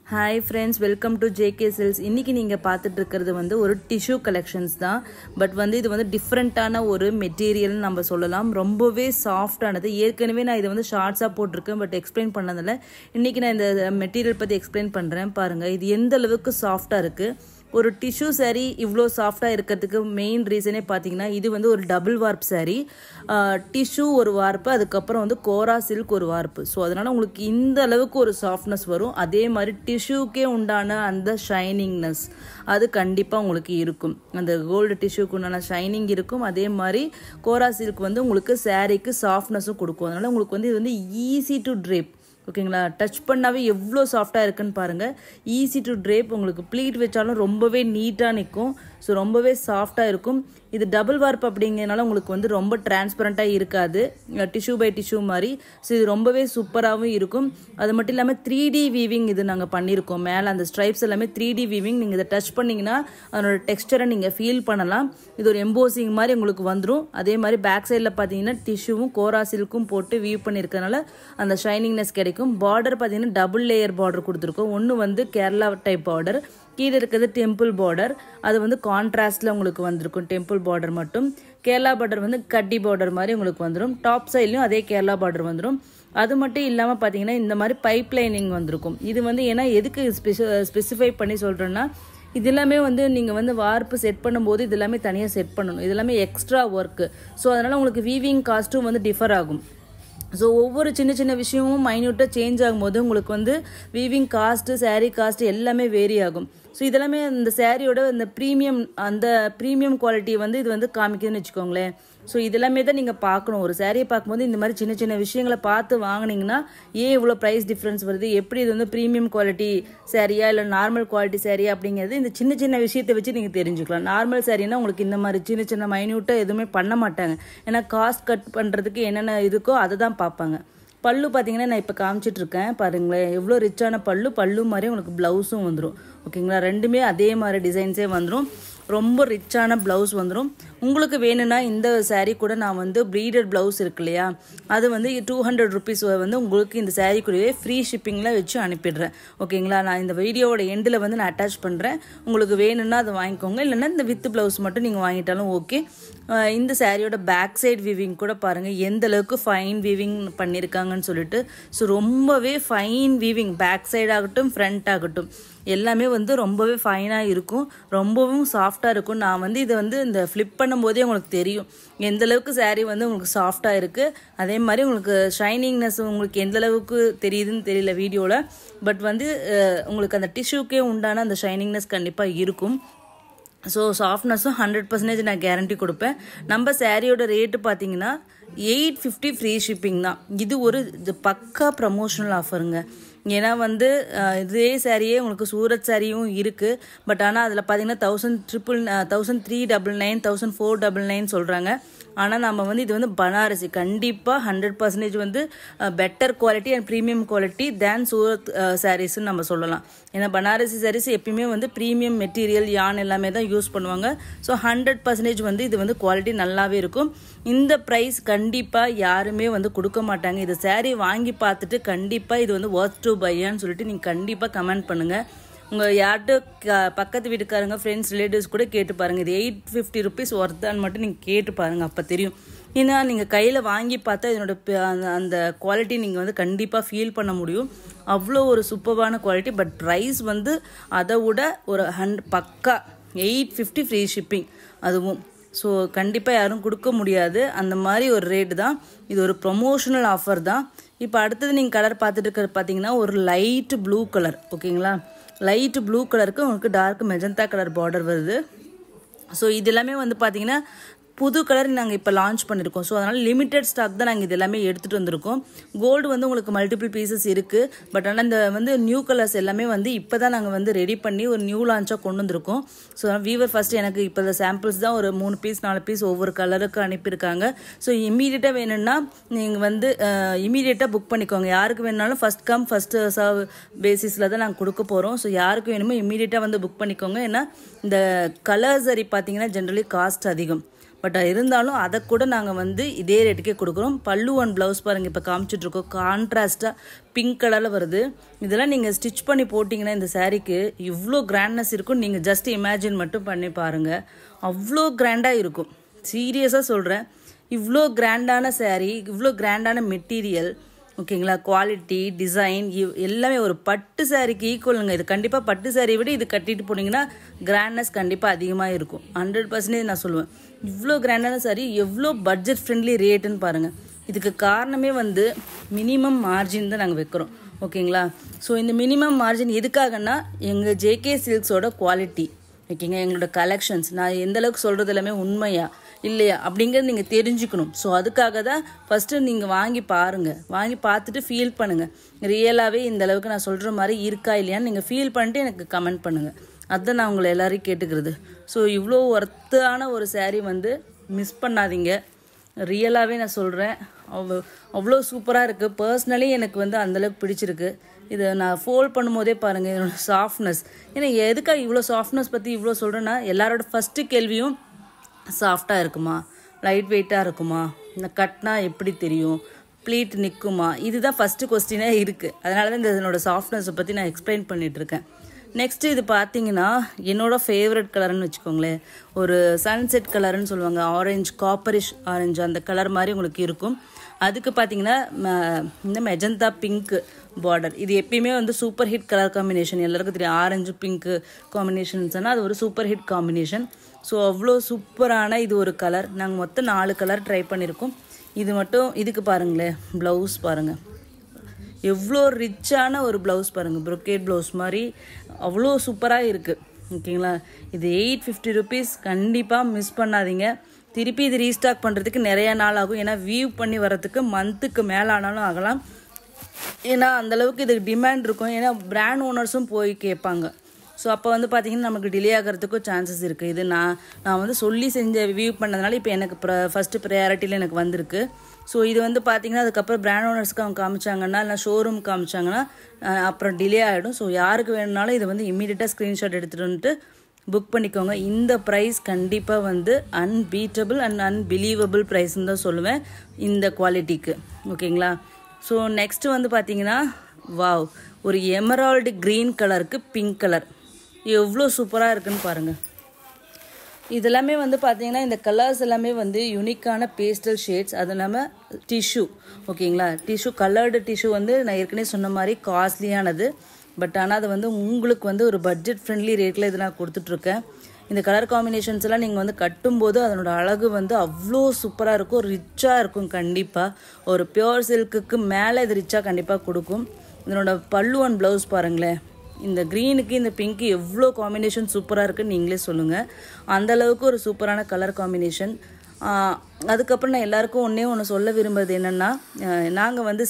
Hi friends, welcome to JK Silks. இன்னைக்கு நீங்க பார்த்துட்டு இருக்கிறது வந்து ஒரு டிஷ்யூ கலெக்ஷன்ஸ் தான். பட் வந்து இது வந்து டிஃபரண்டான ஒரு மெட்டீரியல் நம்ம சொல்லலாம். ரொம்பவே சாஃப்டானது. ஏற்கனவே நான் இதை வந்து ஷார்ட்ஸா போட்டிருக்கேன், பட் எக்ஸ்பிளைன் பண்ணதில்லை. இன்னைக்கு நான் இந்த மெட்டீரியல் பத்தி எக்ஸ்பிளைன் பண்றேன். பாருங்க, இது எந்த அளவுக்கு சாஃப்டா இருக்கு. ஒரு டிஷ்யூ சாரீ இவ்வளோ சாஃப்டாக இருக்கிறதுக்கு மெயின் ரீசனே பார்த்தீங்கன்னா, இது வந்து ஒரு டபுள் வார்ப் சாரீ. டிஷ்யூ ஒரு வார்ப்பு, அதுக்கப்புறம் வந்து கோரா சில்க் ஒரு வார்ப்பு. ஸோ அதனால் உங்களுக்கு இந்த அளவுக்கு ஒரு சாஃப்ட்னஸ் வரும். அதே மாதிரி டிஷ்யூக்கே உண்டான அந்த ஷைனிங்னஸ் அது கண்டிப்பாக உங்களுக்கு இருக்கும். அந்த கோல்டு டிஷ்யூக்கு உண்டான ஷைனிங் இருக்கும். அதே மாதிரி கோரா சில்க் வந்து உங்களுக்கு சாரீக்கு சாஃப்ட்னஸும் கொடுக்கும். அதனால் உங்களுக்கு வந்து இது வந்து ஈஸி டு ட்ரேப். ஓகேங்களா, டச் பண்ணாவே எவ்வளோ சாஃப்டாக இருக்குன்னு பாருங்கள். Easy to drape. உங்களுக்கு ப்ளீட் வச்சாலும் ரொம்பவே நீட்டாக நிற்கும். ஸோ ரொம்பவே சாஃப்டாக இருக்கும். இது டபுள் வார்ப் அப்படிங்கிறதுனால உங்களுக்கு வந்து ரொம்ப டிரான்ஸ்பரண்ட்டாக இருக்காது, டிஷ்யூ பை டிஷ்யூ மாதிரி. ஸோ இது ரொம்பவே சூப்பராகவும் இருக்கும். அது மட்டும் இல்லாமல் 3D வீவிங் இது நாங்கள் பண்ணியிருக்கோம். மேலே அந்த ஸ்ட்ரைப்ஸ் எல்லாமே 3D வீவிங். நீங்கள் இதை டச் பண்ணிங்கன்னா அதனோட டெக்ஸ்டரை நீங்கள் ஃபீல் பண்ணலாம். இது ஒரு எம்போசிங் மாதிரி உங்களுக்கு வந்துடும். அதே மாதிரி பேக் சைடில் பார்த்தீங்கன்னா டிஷ்யூவும் கோரா சில்க்கும் போட்டு வீவ் பண்ணியிருக்கனால அந்த ஷைனிங்னஸ் கிடைக்கும். பார்டர் பார்த்தீங்கன்னா டபுள் லேயர் பார்டர் கொடுத்துருக்கோம். ஒன்று வந்து கேரளா டைப் பார்டர், கீழே இருக்கிறது டெம்பிள் பார்டர். அது வந்து கான்ட்ராஸ்டில் உங்களுக்கு வந்திருக்கும். டெம்பிள் பார்டர் மட்டும். கேரளா பார்டர் வந்து கட்டி பார்டர் மாதிரி உங்களுக்கு வந்துடும். டாப் சைட்லையும் அதே கேரளா பார்டர் வந்துடும். அது மட்டும் இல்லாமல் பார்த்தீங்கன்னா இந்த மாதிரி பைப் லைனிங் வந்திருக்கும். இது வந்து ஏன்னா எதுக்கு ஸ்பெசிஃபை பண்ணி சொல்கிறேன்னா, இது எல்லாமே வந்து நீங்கள் வந்து வார்ப்பு செட் பண்ணும்போது இது எல்லாமே தனியாக செட் பண்ணணும். இது எல்லாமே எக்ஸ்ட்ரா ஒர்க்கு. ஸோ அதனால் உங்களுக்கு வீவிங் காஸ்ட்டும் வந்து டிஃபர் ஆகும். ஸோ ஒவ்வொரு சின்ன சின்ன விஷயமும் மைன்யூட்டாக சேஞ்ச் ஆகும்போது உங்களுக்கு வந்து வீவிங் காஸ்ட்டு, சாரீ காஸ்ட்டு எல்லாமே வேரி ஆகும். ஸோ இதெல்லாமே இந்த சாரியோட இந்த ப்ரீமியம் குவாலிட்டி வந்து இது வந்து காமிக்குதுன்னு வச்சுக்கோங்களேன். ஸோ இதெல்லாமே தான் நீங்கள் பார்க்கணும். ஒரு சாரியை பார்க்கும்போது இந்த மாதிரி சின்ன சின்ன விஷயங்களை பார்த்து வாங்கினீங்கன்னா ஏன் இவ்வளோ ப்ரைஸ் டிஃப்ரென்ஸ் வருது, எப்படி இது வந்து ப்ரீமியம் குவாலிட்டி சாரியா இல்லை நார்மல் குவாலிட்டி சாரியா அப்படிங்கிறது இந்த சின்ன சின்ன விஷயத்தை வச்சு நீங்கள் தெரிஞ்சுக்கலாம். நார்மல் சாரின்னா உங்களுக்கு இந்த மாதிரி சின்ன சின்ன மைன்யூட்டாக எதுவுமே பண்ண மாட்டாங்க. ஏன்னா காஸ்ட் கட் பண்ணுறதுக்கு என்னென்ன இருக்கோ அதை தான் பார்ப்பாங்க. பல்லு பார்த்தீங்கன்னா நான் இப்போ காமிச்சிட்ருக்கேன் பாருங்களேன், எவ்வளோ ரிச்சான பல்லு மாதிரி உங்களுக்கு ப்ளவுஸும் வந்துடும். ஓகேங்களா, ரெண்டுமே அதே மாதிரி டிசைன்ஸே வந்துடும். ரொம்ப ரிச்சான ப்ளவுஸ் வந்துடும். உங்களுக்கு வேணும்னா இந்த சாரீ கூட நான் வந்து ப்ரீடட் ப்ளவுஸ் இருக்கு இல்லையா, அது வந்து 200 ருபீஸ் வந்து உங்களுக்கு இந்த சாரீ கூடவே ஃப்ரீ ஷிப்பிங்கில் வச்சு அனுப்பிடுறேன். ஓகேங்களா, நான் இந்த வீடியோவோட எண்டில் வந்து நான் அட்டாச் பண்ணுறேன். உங்களுக்கு வேணும்னா அதை வாங்கிக்கோங்க, இல்லைன்னா இந்த வித் ப்ளவுஸ் மட்டும் நீங்கள் வாங்கிட்டாலும் ஓகே. இந்த சாரியோட பேக் சைட் வீவிங் கூட பாருங்கள் எந்த அளவுக்கு ஃபைன் வீவிங் பண்ணியிருக்காங்கன்னு சொல்லிட்டு. ஸோ ரொம்பவே ஃபைன் வீவிங், பேக் சைட் ஆகட்டும் ஃப்ரண்ட் ஆகட்டும் எல்லாமே வந்து ரொம்பவே ஃபைனாக இருக்கும். ரொம்பவும் சாஃப்டாக இருக்கும். நான் வந்து இதை வந்து இந்த ஃப்ளிப் பண்ணும்போதே உங்களுக்கு தெரியும் எந்த அளவுக்கு சாரீ வந்து உங்களுக்கு சாஃப்டாக இருக்குது. அதே மாதிரி உங்களுக்கு ஷைனிங்னஸ் உங்களுக்கு எந்த அளவுக்கு தெரியுதுன்னு தெரியல வீடியோவில். பட் வந்து உங்களுக்கு அந்த டிஷ்யூக்கே உண்டான அந்த ஷைனிங்னஸ் கண்டிப்பாக இருக்கும். ஸோ சாஃப்ட்னஸும் 100% நான் கேரண்டி கொடுப்பேன். நம்ம சாரியோட ரேட்டு பார்த்தீங்கன்னா 850 ஃப்ரீ ஷிப்பிங் தான். இது பக்கா ப்ரமோஷனல் ஆஃபருங்க. ஏன்னா வந்து இதே சாரியே உங்களுக்கு சூரத் சாரியும் இருக்குது. பட் ஆனால் அதில் பார்த்தீங்கன்னா 1399, 1499 சொல்கிறாங்க. ஆனால் நம்ம வந்து இது வந்து பனாரசி கண்டிப்பாக 100% வந்து better quality and premium quality than Surat சாரீஸ்ன்னு நம்ம சொல்லலாம். ஏன்னா பனாரசி சாரீஸ் எப்பயுமே வந்து ப்ரீமியம் மெட்டீரியல், யான் எல்லாமே தான் யூஸ் பண்ணுவாங்க. ஸோ 100% வந்து இது வந்து குவாலிட்டி நல்லாவே இருக்கும். இந்த ப்ரைஸ் கண்டிப்பாக யாருமே வந்து கொடுக்க மாட்டாங்க. இது சாரீ வாங்கி பார்த்துட்டு கண்டிப்பாக இது வந்து ஒர்த் டு பையான்னு சொல்லிட்டு நீங்கள் கண்டிப்பாக கமெண்ட் பண்ணுங்கள். உங்கள் யார்கிட்ட பக்கத்து வீட்டுக்காரங்க, ஃப்ரெண்ட்ஸ், ரிலேட்டிவ்ஸ் கூட கேட்டு பாருங்கள். இது 850 ருபீஸ் ஒர்த்தான்னு மட்டும் நீங்கள் கேட்டு பாருங்கள், அப்போ தெரியும். ஏன்னா நீங்கள் கையில் வாங்கி பார்த்தா இதனோட அந்த குவாலிட்டி நீங்கள் வந்து கண்டிப்பாக ஃபீல் பண்ண முடியும். அவ்வளோ ஒரு சூப்பரான குவாலிட்டி. பட் ப்ரைஸ் வந்து அதை விட ஒரு பக்கா 850 ஃப்ரீ ஷிப்பிங் அதுவும். ஸோ கண்டிப்பாக யாரும் கொடுக்க முடியாது அந்த மாதிரி ஒரு ரேட்டு தான். இது ஒரு ப்ரொமோஷனல் ஆஃபர் தான். இப்போ அடுத்தது நீங்கள் கலர் பார்த்துட்டு இருக்கிறது பார்த்தீங்கன்னா ஒரு லைட் ப்ளூ கலர். ஓகேங்களா, லைட் ப்ளூ கலருக்கு உங்களுக்கு டார்க் மெஜந்தா கலர் பார்டர் வருது. ஸோ இது எல்லாமே வந்து பார்த்தீங்கன்னா புது கலர் நாங்கள் இப்போ லான்ச் பண்ணியிருக்கோம். ஸோ அதனால் லிமிட்டட் ஸ்டாக் தான் நாங்கள் இது எல்லாமே எடுத்துகிட்டு வந்திருக்கோம். கோல்டு வந்து உங்களுக்கு மல்டிபிள் பீசஸ் இருக்குது. பட் ஆனால் இந்த வந்து நியூ கலர்ஸ் எல்லாமே வந்து இப்போ தான் நாங்கள் வந்து ரெடி பண்ணி ஒரு நியூ லான்ச்சாக கொண்டு வந்திருக்கோம். ஸோ வீவர் ஃபஸ்ட்டு எனக்கு இப்போ இந்த சாம்பிள்ஸ் தான் ஒரு 3 பீஸ் 4 பீஸ் ஒவ்வொரு கலருக்கு அனுப்பியிருக்காங்க. ஸோ இமீடியட்டாக வேணும்னா நீங்கள் வந்து இமீடியட்டாக புக் பண்ணிக்கோங்க. யாருக்கு வேணுனாலும் ஃபஸ்ட் கம் ஃபஸ்ட் சர்வ் பேசிஸில் தான் நாங்கள் கொடுக்க போகிறோம். ஸோ யாருக்கு வேணுமோ இமீடியட்டாக வந்து புக் பண்ணிக்கோங்க. ஏன்னா இந்த கலர் சரி பார்த்தீங்கன்னா ஜென்ரலி காஸ்ட் அதிகம். பட் இருந்தாலும் அதை கூட நாங்கள் வந்து இதே ரேட்டுக்கே கொடுக்குறோம். பல்லு அண்ட் ப்ளவுஸ் பாருங்கள், இப்போ காமிச்சிட்ருக்கோம், கான்ட்ராஸ்ட்டாக பிங்க் கலரில் வருது. இதெல்லாம் நீங்கள் ஸ்டிச் பண்ணி போட்டிங்கன்னா இந்த சாரீக்கு இவ்வளோ கிராண்ட்னஸ் இருக்கும். நீங்கள் ஜஸ்ட் இமேஜின் மட்டும் பண்ணி பாருங்கள், அவ்வளோ கிராண்டாக இருக்கும். சீரியஸாக சொல்கிறேன், இவ்வளோ கிராண்டான சாரீ, இவ்வளோ கிராண்டான மெட்டீரியல், ஓகேங்களா, குவாலிட்டி, டிசைன் எல்லாமே ஒரு பட்டு சாரீக்கு ஈக்குவலுங்க. இது கண்டிப்பாக பட்டு சாரீ விட இது கட்டிட்டு போனீங்கன்னா கிராண்ட்னஸ் கண்டிப்பாக அதிகமாக இருக்கும். 100% நான் சொல்லுவேன். இவ்வளோ கிராண்டான சாரீ, எவ்வளோ பட்ஜெட் ஃப்ரெண்ட்லி ரேட்டுன்னு பாருங்கள். இதுக்கு காரணமே வந்து மினிமம் மார்ஜின் தான் நாங்கள் வைக்கிறோம், ஓகேங்களா. ஸோ இந்த மினிமம் மார்ஜின் எதுக்காகன்னா எங்கள் ஜேகே சில்க்ஸோட குவாலிட்டி, ஓகேங்க, எங்களோட கலெக்ஷன்ஸ், நான் எந்த அளவுக்கு சொல்கிறது எல்லாமே உண்மையா இல்லையா அப்படிங்கிறது நீங்கள் தெரிஞ்சுக்கணும். ஸோ அதுக்காக தான் ஃபஸ்ட்டு நீங்கள் வாங்கி பாருங்கள், வாங்கி பார்த்துட்டு ஃபீல் பண்ணுங்கள், ரியலாகவே இந்த அளவுக்கு நான் சொல்கிற மாதிரி இருக்கா இல்லையான்னு நீங்கள் ஃபீல் பண்ணிட்டு எனக்கு கமெண்ட் பண்ணுங்கள். அதுதான் நான் உங்களை எல்லாரையும் கேட்டுக்கிறது. ஸோ இவ்வளோ ஒர்த்தான ஒரு சாரீ வந்து மிஸ் பண்ணாதீங்க. ரியலாகவே நான் சொல்கிறேன், அவ்வளோ சூப்பராக இருக்குது. பர்சனலி எனக்கு வந்து அந்தளவுக்கு பிடிச்சிருக்கு. இதை நான் ஃபோல்ட் பண்ணும்போதே பாருங்கள் இதோட சாஃப்ட்னஸ். ஏன்னா எதுக்காக இவ்வளோ சாஃப்ட்னஸ் பற்றி இவ்வளோ சொல்கிறேன்னா, எல்லாரோட ஃபஸ்ட்டு கேள்வியும் சாஃப்டாக இருக்குமா, லைட் வெயிட்டாக இருக்குமா, இந்த கட்னா எப்படி தெரியும், ப்ளீட் நிற்குமா, இதுதான் ஃபஸ்ட்டு கொஸ்டினே இருக்குது. அதனால தான் இந்த இதனோட சாஃப்ட்னஸை பற்றி நான் எக்ஸ்பிளைன் பண்ணிகிட்ருக்கேன். நெக்ஸ்ட்டு இது பார்த்தீங்கன்னா என்னோடய ஃபேவரட் கலர்னு வச்சுக்கோங்களேன். ஒரு சன்செட் கலர்னு சொல்லுவாங்க, ஆரஞ்சு, காப்பரிஷ் ஆரஞ்சு, அந்த கலர் மாதிரி உங்களுக்கு இருக்கும். அதுக்கு பார்த்தீங்கன்னா இந்த மெஜந்தா பிங்க் பார்டர். இது எப்பயுமே வந்து சூப்பர் ஹிட் கலர் காம்பினேஷன், எல்லாருக்கும் தெரியும். ஆரஞ்சு பிங்க்கு காம்பினேஷன்ஸ்னால் அது ஒரு சூப்பர் ஹிட் காம்பினேஷன். ஸோ அவ்வளோ சூப்பரான இது ஒரு கலர். நாங்கள் மொத்தம் 4 கலர் ட்ரை பண்ணியிருக்கோம். இது மட்டும் இதுக்கு பாருங்களேன், ப்ளவுஸ் பாருங்கள், எவ்வளோ ரிச்சான ஒரு ப்ளவுஸ் பாருங்கள், ப்ரொக்கேட் ப்ளவுஸ் மாதிரி அவ்வளோ சூப்பராக இருக்குது, ஓகேங்களா. இது 850 ருபீஸ். கண்டிப்பாக மிஸ் பண்ணாதீங்க. திருப்பி இது ரீஸ்டாக் பண்ணுறதுக்கு நிறையா நாள் ஆகும். ஏன்னா வியூ பண்ணி வரதுக்கு மந்த்துக்கு மேலே ஆனாலும் ஆகலாம். ஏன்னா அந்தளவுக்கு இதுக்கு டிமாண்ட் இருக்கும். ஏன்னா பிராண்ட் ஓனர்ஸும் போய் கேட்பாங்க. ஸோ அப்போ வந்து பார்த்திங்கன்னா நமக்கு டிலே ஆகிறதுக்கும் சான்சஸ் இருக்குது. இது நான் வந்து சொல்லி செஞ்ச வியூ பண்ணதுனால இப்போ எனக்கு ஃபஸ்ட்டு ப்ரையாரிட்டியில் எனக்கு வந்திருக்கு. ஸோ இது வந்து பார்த்திங்கன்னா அதுக்கப்புறம் பிராண்ட் ஓனர்ஸ்க்கு அவங்க காமிச்சாங்கன்னா, இல்லை ஷோரூம் காமிச்சாங்கன்னா அப்புறம் டிலே ஆகிடும். ஸோ யாருக்கு வேணுனாலும் இதை வந்து இம்மீடியட்டாக ஸ்க்ரீன்ஷாட் எடுத்துகிட்டு வந்துட்டு புக் பண்ணிக்கோங்க. இந்த ப்ரைஸ் கண்டிப்பாக வந்து அன்பீட்டபிள் அண்ட் அன்பிலீவபிள் ப்ரைஸ்ன்னு தான் சொல்லுவேன் இந்த குவாலிட்டிக்கு, ஓகேங்களா. ஸோ நெக்ஸ்ட்டு வந்து பார்த்திங்கன்னா, வாவ், ஒரு எமரால்டு க்ரீன் கலருக்கு பிங்க் கலர் எவ்வளோ சூப்பராக இருக்குன்னு பாருங்கள். இதெல்லாமே வந்து பார்த்திங்கன்னா இந்த கலர்ஸ் எல்லாமே வந்து யூனிக்கான பேஸ்டல் ஷேட்ஸ். அது இல்லாமல் டிஷ்யூ, ஓகேங்களா. டிஷ்யூ, கலர்டு டிஷ்யூ வந்து நான் ஏற்கனவே சொன்ன மாதிரி காஸ்ட்லியானது. பட் ஆனால் அது வந்து உங்களுக்கு வந்து ஒரு பட்ஜெட் ஃப்ரெண்ட்லி ரேட்டில் இது நான் கொடுத்துட்ருக்கேன். இந்த கலர் காம்பினேஷன்ஸ் எல்லாம் நீங்கள் வந்து கட்டும்போது அதனோட அழகு வந்து அவ்வளோ சூப்பராக இருக்கும், ரிச்சாக இருக்கும். கண்டிப்பாக ஒரு பியோர் சில்க்குக்கு மேலே இது ரிச்சாக கண்டிப்பாக கொடுக்கும். இதனோட பல்லு அண்ட் ப்ளவுஸ் பாருங்களேன், இந்த க்ரீனுக்கு இந்த பிங்க்கு எவ்வளோ காம்பினேஷன் சூப்பராக இருக்குன்னு நீங்களே சொல்லுங்கள். அந்தளவுக்கு ஒரு சூப்பரான கலர் காம்பினேஷன். அதுக்கப்புறம் நான் எல்லாருக்கும் ஒன்று சொல்ல விரும்புறது என்னென்னா, நாங்கள் வந்து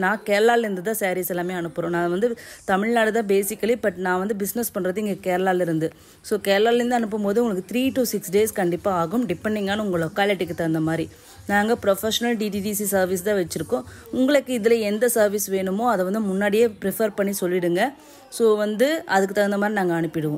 நான் கேரளாவிலேருந்து தான் சாரீஸ் எல்லாமே அனுப்புகிறோம். நான் வந்து தமிழ்நாடு தான் பேசிக்கலி, பட் நான் வந்து பிஸ்னஸ் பண்ணுறது இங்கே கேரளாவிலேருந்து. ஸோ கேரளாவிலேருந்து அனுப்பும்போது உங்களுக்கு 3 to 6 days கண்டிப்பாக ஆகும், டிபெண்டிங்கான உங்கள் லொக்காலிட்டிக்கு தகுந்த மாதிரி. நாங்கள் ப்ரொஃபஷனல் டிடிடிசி சர்வீஸ் தான் வச்சுருக்கோம். உங்களுக்கு இதில் எந்த சர்வீஸ் வேணுமோ அதை வந்து முன்னாடியே ப்ரிஃபர் பண்ணி சொல்லிவிடுங்க. ஸோ வந்து அதுக்கு தகுந்த மாதிரி நாங்கள் அனுப்பிடுவோம்.